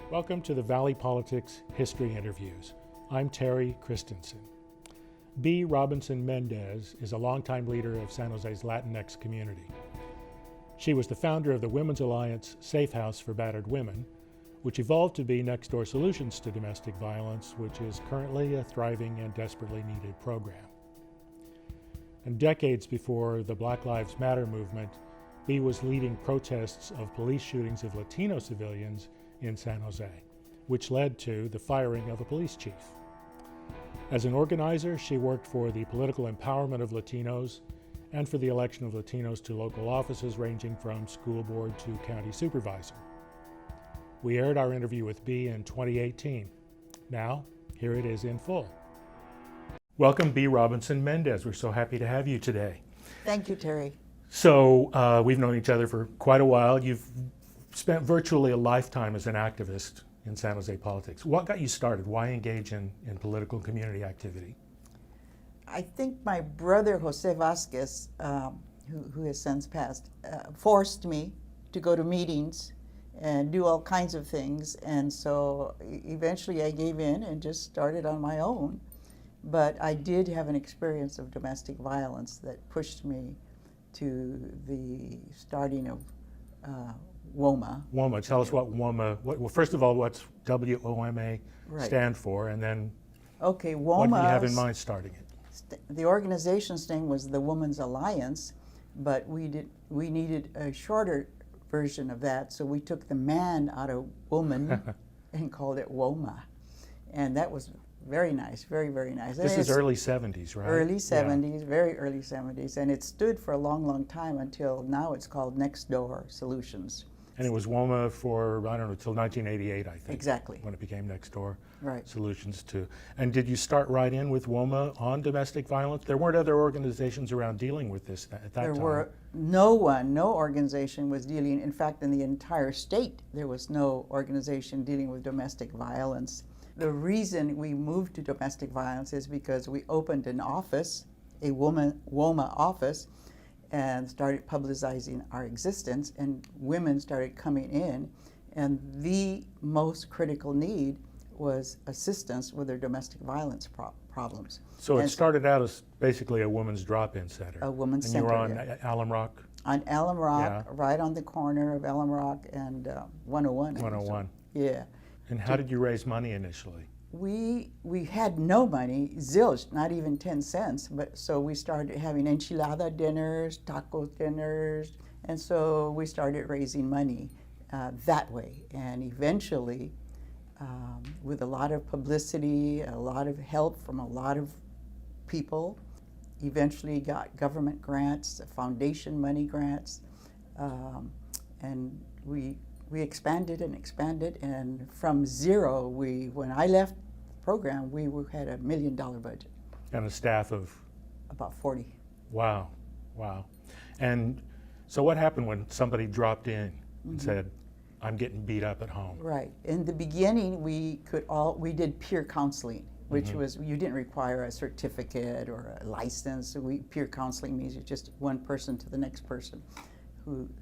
Welcome to the Valley Politics History Interviews. I'm Terry Christensen. Bea Robinson Mendez is a longtime leader of San Jose's Latinx community. She was the founder of the Women's Alliance Safe House for Battered Women, which evolved to be Next Door Solutions to Domestic Violence, which is currently a thriving and desperately needed program. And decades before the Black Lives Matter movement, Bea was leading protests of police shootings of Latino civilians in San Jose, which led to the firing of a police chief. As an organizer, she worked for the political empowerment of Latinos and for the election of Latinos to local offices ranging from school board to county supervisor. We aired our interview with Bea in 2018. Now, here it is in full. Welcome, Bea Robinson Mendez. We're so happy to have you today. Thank you, Terry. So we've known each other for quite a while. You've spent virtually a lifetime as an activist in San Jose politics. What got you started? Why engage in political community activity? I think my brother, Jose Vasquez, who has since passed, forced me to go to meetings and do all kinds of things. And so eventually I gave in and just started on my own. But I did have an experience of domestic violence that pushed me to the starting of WOMA. WOMA, tell us what WOMA, well, first of all, what's WOMA stand for, and then okay, WOMA, what do you have in mind starting it? The organization's name was the Women's Alliance, but we needed a shorter version of that, so we took the man out of woman and called it WOMA. And that was very nice, very, very nice. This is early 70s, right? Early 70s, yeah. Very early 70s. And it stood for a long, long time until now it's called Next Door Solutions. And it was WOMA for, I don't know, until 1988, I think. Exactly. When it became Next Door right. Solutions too. And did you start right in with WOMA on domestic violence? There weren't other organizations around dealing with this at that time. There were no organization was dealing, in fact, in the entire state, there was no organization dealing with domestic violence. The reason we moved to domestic violence is because we opened an office, a WOMA office, and started publicizing our existence, and women started coming in, and the most critical need was assistance with their domestic violence problems. So it started out as basically a women's drop-in center. A women's and center. And you were on Alum Rock? On Alum Rock, yeah. Right on the corner of Alum Rock and 101. 101. Yeah. And how did you raise money initially? We had no money, zilch, not even 10 cents, but so we started having enchilada dinners, taco dinners, and so we started raising money that way. And eventually, with a lot of publicity, a lot of help from a lot of people, eventually got government grants, foundation money grants, and we expanded and expanded, and from zero, when I left the program, we had $1 million budget. And a staff of? About 40. Wow, wow. And so what happened when somebody dropped in and said, I'm getting beat up at home? Right. In the beginning, we did peer counseling, which was, you didn't require a certificate or a license. So peer counseling means you're just one person to the next person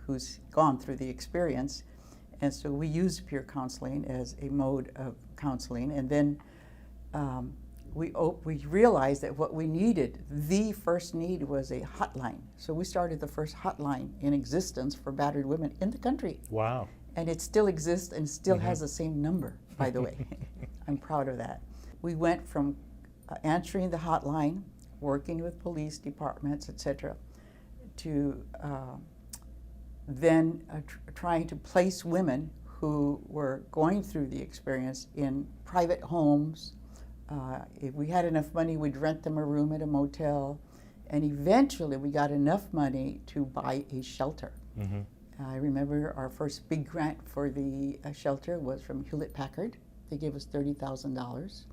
who's gone through the experience. And so we used peer counseling as a mode of counseling. And then we realized that what we needed, the first need, was a hotline. So we started the first hotline in existence for battered women in the country. Wow. And it still exists and still has the same number, by the way. I'm proud of that. We went from answering the hotline, working with police departments, etc., to then trying to place women who were going through the experience in private homes. If we had enough money, we'd rent them a room at a motel. And eventually we got enough money to buy a shelter. I remember our first big grant for the shelter was from Hewlett-Packard. They gave us $30,000.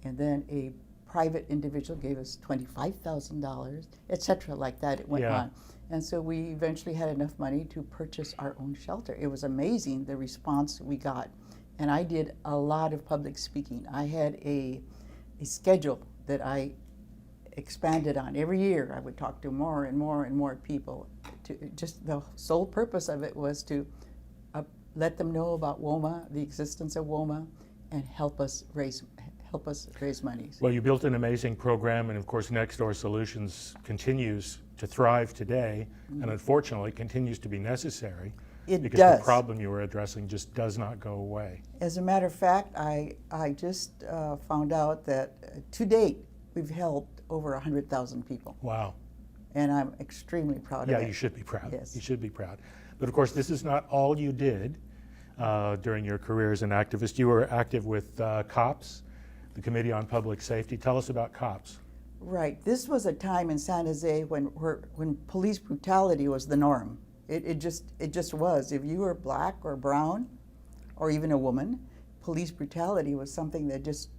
And then a private individual gave us $25,000, etc., like that. It went on. And so we eventually had enough money to purchase our own shelter. It was amazing, the response we got. And I did a lot of public speaking. I had a schedule that I expanded on. Every year I would talk to more and more and more people. Just the sole purpose of it was to let them know about WOMA, the existence of WOMA, and help us raise money. Well, you built an amazing program, and of course Next Door Solutions continues to thrive today, and unfortunately continues to be necessary. It because does. The problem you were addressing just does not go away. As a matter of fact, I just found out that to date we've helped over 100,000 people. Wow. And I'm extremely proud of it. Yeah, you should be proud. Yes. You should be proud. But of course, this is not all you did during your career as an activist. You were active with COPS, the Committee on Public Safety. Tell us about COPS. Right. This was a time in San Jose when police brutality was the norm. It just was. If you were black or brown, or even a woman, police brutality was something that just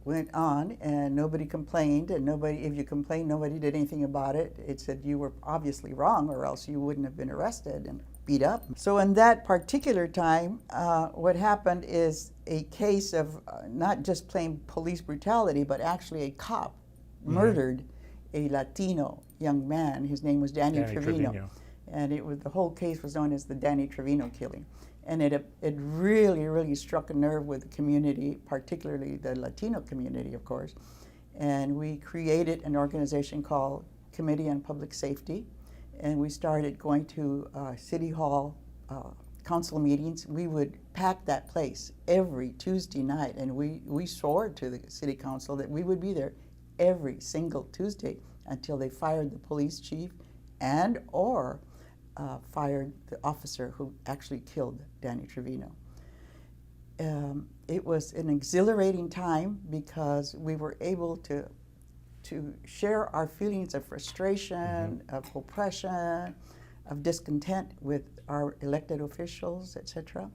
went on, and nobody complained, and if you complained, nobody did anything about it. It said you were obviously wrong, or else you wouldn't have been arrested and beat up. So in that particular time, what happened is a case of not just plain police brutality, but actually a cop murdered a Latino young man. His name was Danny Trevino. And the whole case was known as the Danny Trevino killing. And it really, really struck a nerve with the community, particularly the Latino community, of course. And we created an organization called Committee on Public Safety. And we started going to City Hall council meetings. We would pack that place every Tuesday night. And we swore to the city council that we would be there every single Tuesday until they fired the police chief or fired the officer who actually killed Danny Trevino. It was an exhilarating time because we were able to share our feelings of frustration, of oppression, of discontent with our elected officials, etc.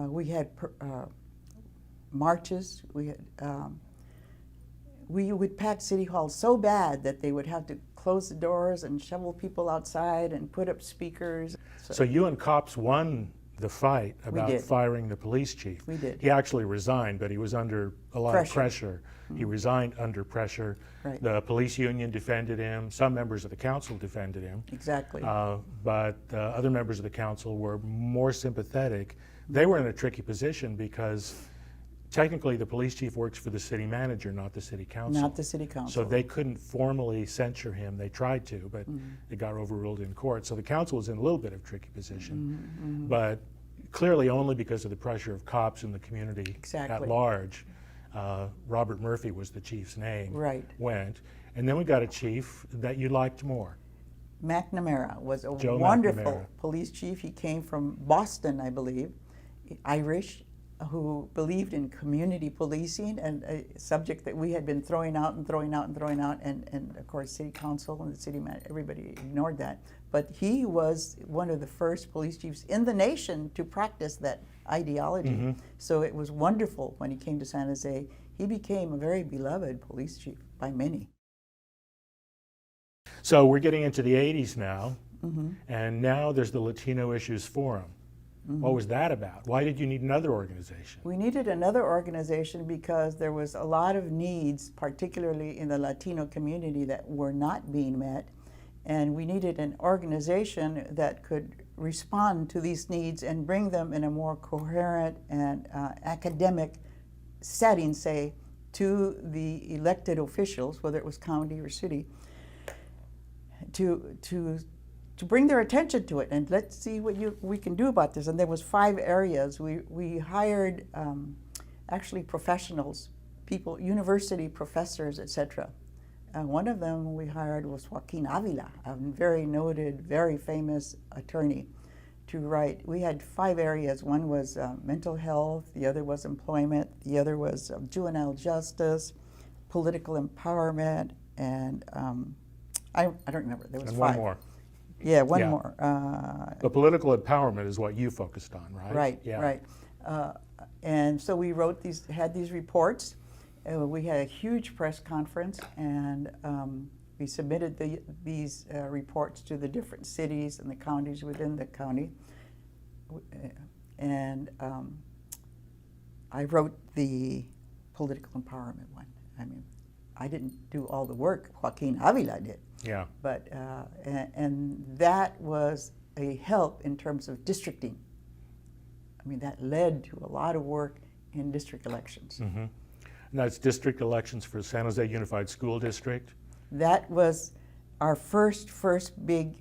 We had marches. We would pack City Hall so bad that they would have to close the doors and shovel people outside and put up speakers. So you and COPS won the fight about firing the police chief. We did. He actually resigned, but he was under a lot of pressure. He resigned under pressure. Right. The police union defended him. Some members of the council defended him. Exactly. But other members of the council were more sympathetic. They were in a tricky position because technically the police chief works for the city manager, not the city council. Not the city council. So they couldn't formally censure him. They tried to, but it got overruled in court. So the council was in a little bit of a tricky position, but clearly only because of the pressure of COPS in the community at large. Robert Murphy was the chief's name. Right. Went. And then we got a chief that you liked more. McNamara was a Joe wonderful McNamara. police chief. He came from Boston, I believe, Irish, who believed in community policing, and a subject that we had been throwing out, and of course city council and the city manager, everybody ignored that. But he was one of the first police chiefs in the nation to practice that ideology. So it was wonderful when he came to San Jose. He became a very beloved police chief by many. So we're getting into the 80s now, and now there's the Latino Issues Forum. What was that about? Why did you need another organization? We needed another organization because there was a lot of needs, particularly in the Latino community, that were not being met. And we needed an organization that could respond to these needs and bring them in a more coherent and academic setting, say, to the elected officials, whether it was county or city, to bring their attention to it, and let's see what we can do about this. And there was 5 areas. We hired actually professionals, people, university professors, etc. One of them we hired was Joaquin Avila, a very noted, very famous attorney, to write. We had 5 areas. One was mental health, the other was employment, the other was juvenile justice, political empowerment, and I don't remember. There was 5. One more. Yeah, one more. The political empowerment is what you focused on, right? Right, yeah. right. And so we had these reports. We had a huge press conference, and we submitted these reports to the different cities and the counties within the county. And I wrote the political empowerment one. I mean, I didn't do all the work. Joaquin Avila did. Yeah. But and that was a help in terms of districting. I mean, that led to a lot of work in district elections. Mm-hmm. Now it's district elections for San Jose Unified School District. That was our first big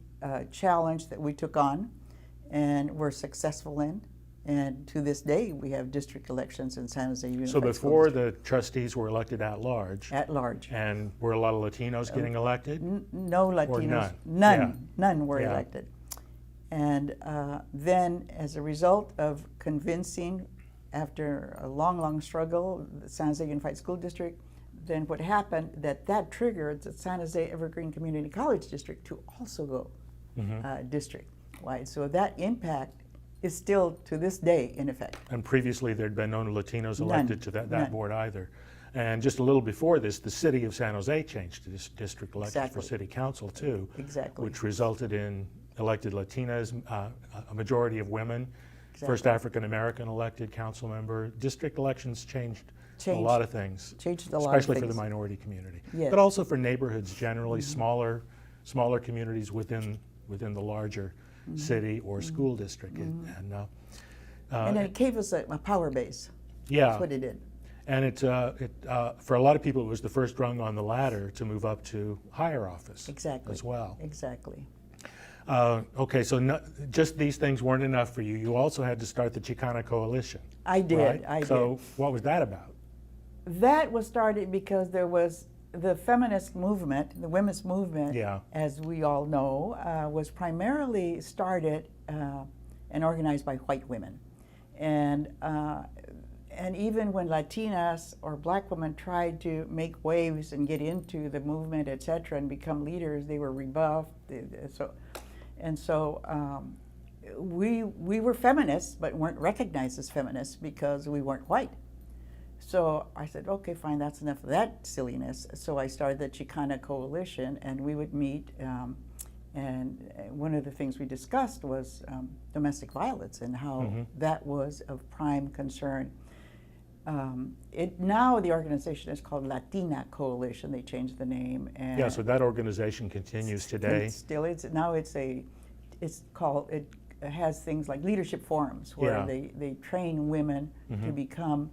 challenge that we took on and were successful in. And to this day, we have district elections in San Jose Unified So School before District. the trustees were elected at large, At large. and were a lot of Latinos getting elected? No Latinos. Or none? None were Yeah. elected. And then, as a result of convincing, after a long struggle, the San Jose Unified School District, then what happened, that triggered the San Jose Evergreen Community College District to also go district-wide. So that impact is still, to this day, in effect. And previously there'd been no Latinos None. elected to that None. board either. And just a little before this, the city of San Jose changed to district elections for Exactly. city council too, Exactly. which resulted in elected Latinas, a majority of women, first Exactly. African American elected council member. District elections changed a Changed. lot of things, Changed a lot of especially for the things. minority community, Yes. but also for neighborhoods generally, smaller communities within the larger city or school district. And then it gave us a power base. Yeah. That's what it did. And for a lot of people, it was the first rung on the ladder to move up to higher office Exactly. as well. Exactly. Okay, so just these things weren't enough for you. You also had to start the Chicana Coalition. I did. Right? I did. So what was that about? That was started because there was the feminist movement, the women's movement, Yeah. as we all know, was primarily started and organized by white women. And even when Latinas or black women tried to make waves and get into the movement, et cetera, and become leaders, they were rebuffed. So we were feminists, but weren't recognized as feminists because we weren't white. So I said, okay, fine, that's enough of that silliness. So I started the Chicana Coalition, and we would meet, and one of the things we discussed was domestic violence and how that was of prime concern. Now the organization is called Latina Coalition. They changed the name. And Yeah, so that organization continues today. It has things like leadership forums where Yeah. they train women to become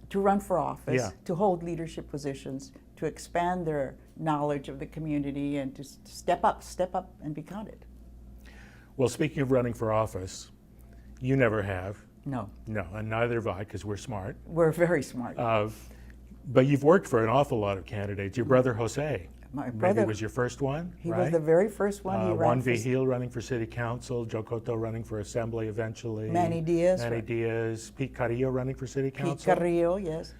to run for office, Yeah. to hold leadership positions, to expand their knowledge of the community, and to step up and be counted. Well, speaking of running for office, you never have. No, No, and neither have I, because we're smart. we're very smart. But you've worked for an awful lot of candidates. Your brother Jose, My maybe brother, was your first one, he right? was the very first one. He ran Juan for Vigil running for city council, Joe Cotto running for assembly eventually. Manny Diaz. Manny Diaz, Pete Carrillo running for city Pete council. Carrillo, yes.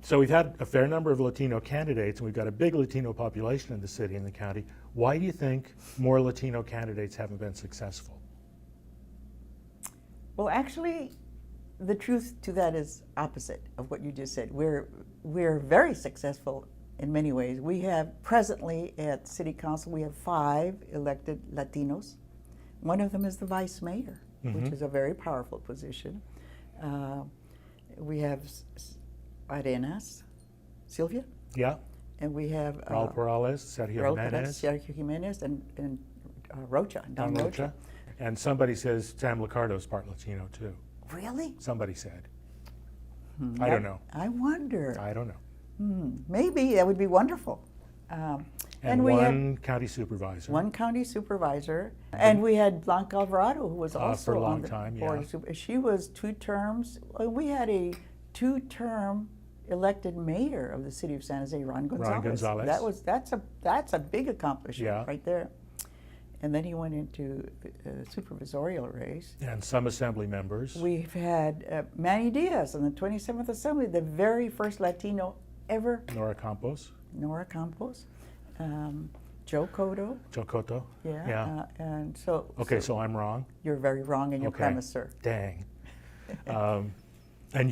So we've had a fair number of Latino candidates, and we've got a big Latino population in the city and the county. Why do you think more Latino candidates haven't been successful? Well, actually, the truth to that is opposite of what you just said. We're very successful in many ways. We have presently at City Council, we have 5 elected Latinos. One of them is the vice mayor, which is a very powerful position. We have Arenas, Sylvia, Yeah, and we have Raul Perales, Sergio Raul Jimenez, Perez, Sergio Jimenez, and Rocha, Don Don Rocha. Rocha. And somebody says Sam Licardo's part Latino too. Really? Somebody said. I don't know. I wonder. I don't know. Maybe that would be wonderful. And we one county supervisor. had one county supervisor, and we had Blanca Alvarado, who was also for a long on the time, board. yeah. She was 2 terms. We had a 2-term elected mayor of the city of San Jose, Ron Gonzalez. That's a big accomplishment Yeah. right there. And then he went into a supervisorial race. And some assembly members. We've had Manny Diaz on the 27th Assembly, the very first Latino ever. Nora Campos, Nora Campos, Joe Cotto. Joe Cotto. Yeah. And so. Okay, so I'm wrong. You're very wrong in your Okay. premise, sir. Dang. And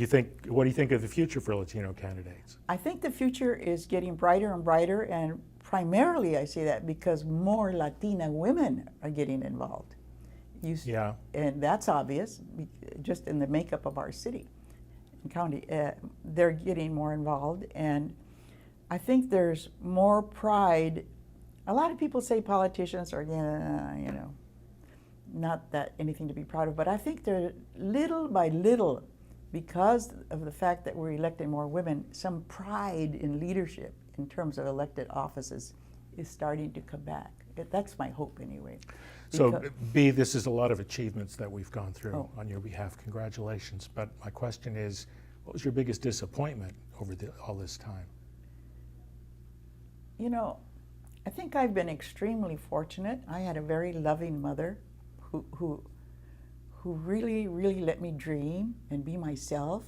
what do you think of the future for Latino candidates? I think the future is getting brighter and brighter, and primarily I say that because more Latina women are getting involved. Yeah. And that's obvious, just in the makeup of our city and county. They're getting more involved, and I think there's more pride. A lot of people say politicians are, not that anything to be proud of, but I think there, little by little, because of the fact that we're electing more women, some pride in leadership in terms of elected offices is starting to come back. That's my hope anyway. So, Bea, this is a lot of achievements that we've gone through Oh. on your behalf. Congratulations. But my question is, what was your biggest disappointment over all this time? You know, I think I've been extremely fortunate. I had a very loving mother who really, really let me dream and be myself.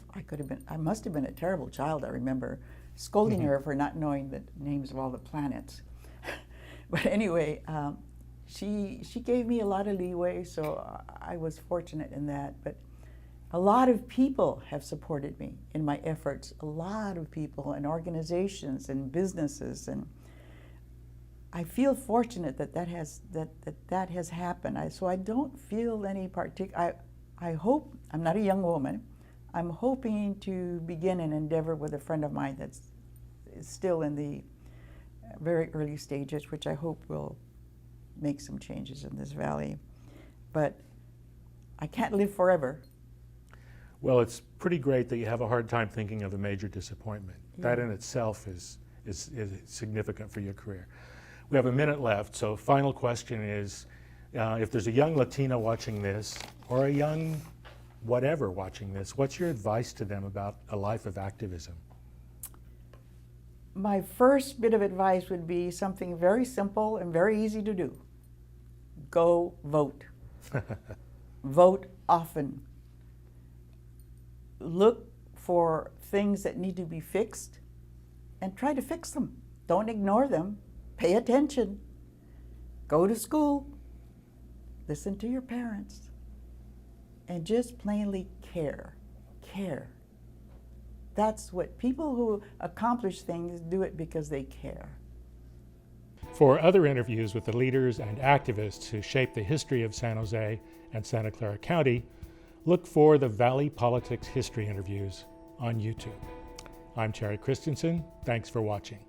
I must have been a terrible child. I remember scolding her for not knowing the names of all the planets. But anyway, she gave me a lot of leeway, so I was fortunate in that. But a lot of people have supported me in my efforts. A lot of people and organizations and businesses, and I feel fortunate that that has happened. So I don't feel any particular. I hope, I'm not a young woman. I'm hoping to begin an endeavor with a friend of mine that's still in the very early stages, which I hope will make some changes in this valley. But I can't live forever. Well, it's pretty great that you have a hard time thinking of a major disappointment. Yeah. That in itself is significant for your career. We have a minute left, so final question is, if there's a young Latina watching this, or a young whatever watching this, what's your advice to them about a life of activism? My first bit of advice would be something very simple and very easy to do. Go vote. Vote often. Look for things that need to be fixed and try to fix them. Don't ignore them. Pay attention. Go to school. Listen to your parents. And just plainly care. Care. That's what people who accomplish things do, it because they care. For other interviews with the leaders and activists who shaped the history of San Jose and Santa Clara County, look for the Valley Politics History Interviews on YouTube. I'm Terry Christensen. Thanks for watching.